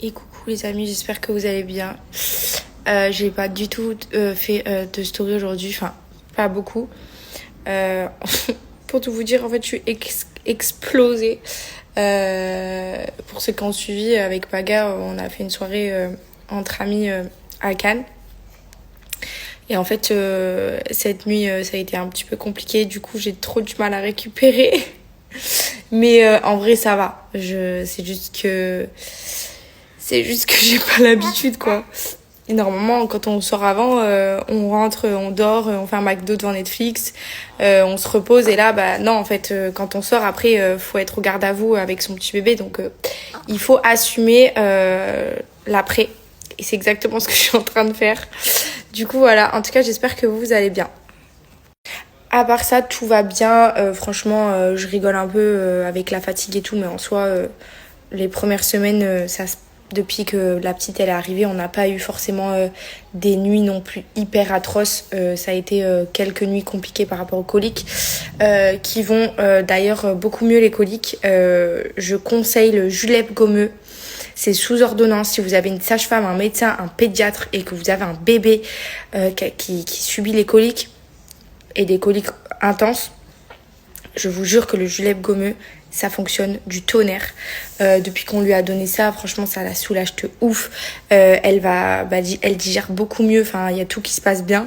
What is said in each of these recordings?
Et coucou les amis, j'espère que vous allez bien. J'ai pas du tout fait de story aujourd'hui, enfin pas beaucoup. Pour tout vous dire, en fait je suis explosée. Pour ceux qui ont suivi avec Paga, on a fait une soirée entre amis à Cannes. Et en fait cette nuit ça a été un petit peu compliqué, du coup j'ai trop du mal à récupérer. Mais en vrai ça va. C'est juste que j'ai pas l'habitude, quoi. Et normalement, quand on sort avant, on rentre, on dort, on fait un McDo devant Netflix, on se repose. Et là, bah non, en fait, quand on sort, après, faut être au garde à vous avec son petit bébé. Donc, il faut assumer l'après. Et c'est exactement ce que je suis en train de faire. Du coup, voilà. En tout cas, j'espère que vous allez bien. À part ça, tout va bien. Franchement, je rigole un peu avec la fatigue et tout, mais en soi, les premières semaines, depuis que la petite elle est arrivée, on n'a pas eu forcément des nuits non plus hyper atroces. Ça a été quelques nuits compliquées par rapport aux coliques, qui vont d'ailleurs beaucoup mieux les coliques. Je conseille le julep gommeux. C'est sous ordonnance. Si vous avez une sage-femme, un médecin, un pédiatre et que vous avez un bébé qui subit les coliques et des coliques intenses, je vous jure que le julep gommeux, ça fonctionne du tonnerre. Depuis qu'on lui a donné ça, franchement, ça la soulage de ouf. Elle digère beaucoup mieux. Enfin, il y a tout qui se passe bien.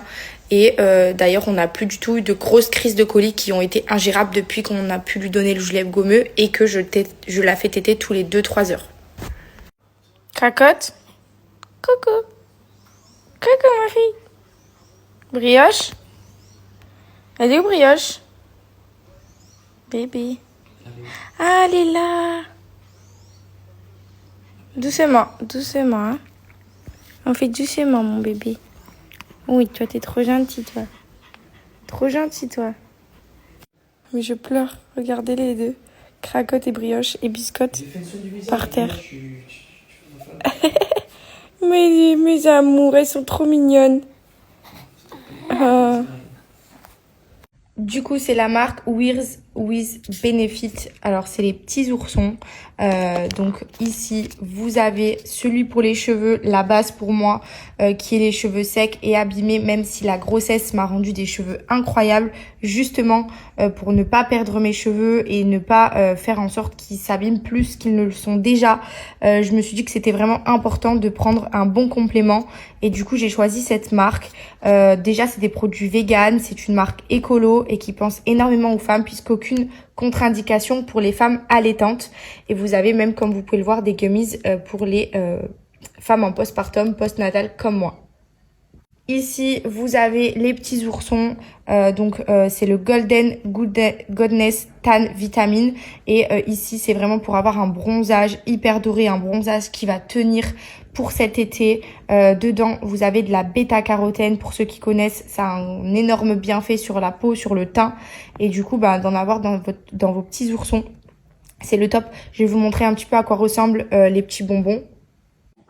Et d'ailleurs, on n'a plus du tout eu de grosses crises de coliques qui ont été ingérables depuis qu'on a pu lui donner le julep gommeux et que je la fais téter tous les 2-3 heures. Cracotte. Coucou. Coucou, ma fille. Brioche. Elle est où, Brioche? Bébé. Ah, elle est là. Doucement, doucement. Hein. On fait doucement, mon bébé. Oui, toi, t'es trop gentil, toi. Trop gentil, toi. Mais je pleure. Regardez les deux. Cracotte et Brioche et Biscotte par terre. Mes amours, elles sont trop mignonnes. Du coup, c'est la marque Wears with Benefit. Alors, c'est les petits oursons. Donc, ici, vous avez celui pour les cheveux, la base pour moi, qui est les cheveux secs et abîmés, même si la grossesse m'a rendu des cheveux incroyables, justement, pour ne pas perdre mes cheveux et ne pas faire en sorte qu'ils s'abîment plus qu'ils ne le sont déjà. Je me suis dit que c'était vraiment important de prendre un bon complément. Et du coup, j'ai choisi cette marque. Déjà, c'est des produits véganes, c'est une marque écolo et qui pense énormément aux femmes puisqu'aucune contre-indication pour les femmes allaitantes. Et vous avez même, comme vous pouvez le voir, des gummies pour les femmes en postpartum, postnatal comme moi. Ici, vous avez les petits oursons. C'est le Golden Goodness Tan Vitamine. Et ici, c'est vraiment pour avoir un bronzage hyper doré, un bronzage qui va tenir pour cet été. Dedans, vous avez de la bêta-carotène. Pour ceux qui connaissent, ça a un énorme bienfait sur la peau, sur le teint. Et du coup, d'en avoir dans vos petits oursons, c'est le top. Je vais vous montrer un petit peu à quoi ressemblent les petits bonbons.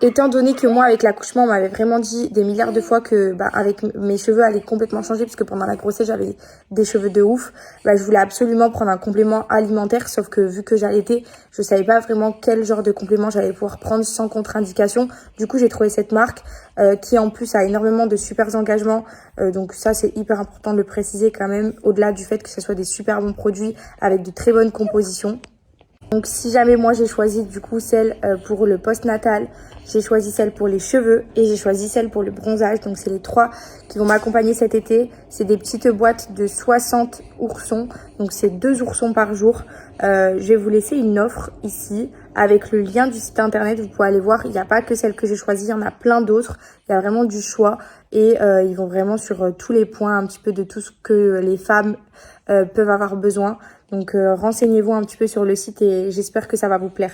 Étant donné que moi, avec l'accouchement, on m'avait vraiment dit des milliards de fois que avec mes cheveux allaient complètement changer, parce que pendant la grossesse, j'avais des cheveux de ouf. Je voulais absolument prendre un complément alimentaire, sauf que vu que j'allaitais, je savais pas vraiment quel genre de complément j'allais pouvoir prendre sans contre-indication. Du coup, j'ai trouvé cette marque qui en plus a énormément de super engagements. Donc ça, c'est hyper important de le préciser quand même, au-delà du fait que ce soit des super bons produits avec de très bonnes compositions. Donc si jamais moi j'ai choisi du coup celle pour le postnatal, j'ai choisi celle pour les cheveux et j'ai choisi celle pour le bronzage. Donc c'est les trois qui vont m'accompagner cet été. C'est des petites boîtes de 60 oursons. Donc c'est 2 oursons par jour. Je vais vous laisser une offre ici avec le lien du site internet. Vous pouvez aller voir. Il n'y a pas que celle que j'ai choisie, il y en a plein d'autres. Il y a vraiment du choix et ils vont vraiment sur tous les points un petit peu de tout ce que les femmes peuvent avoir besoin. Donc renseignez-vous un petit peu sur le site et j'espère que ça va vous plaire.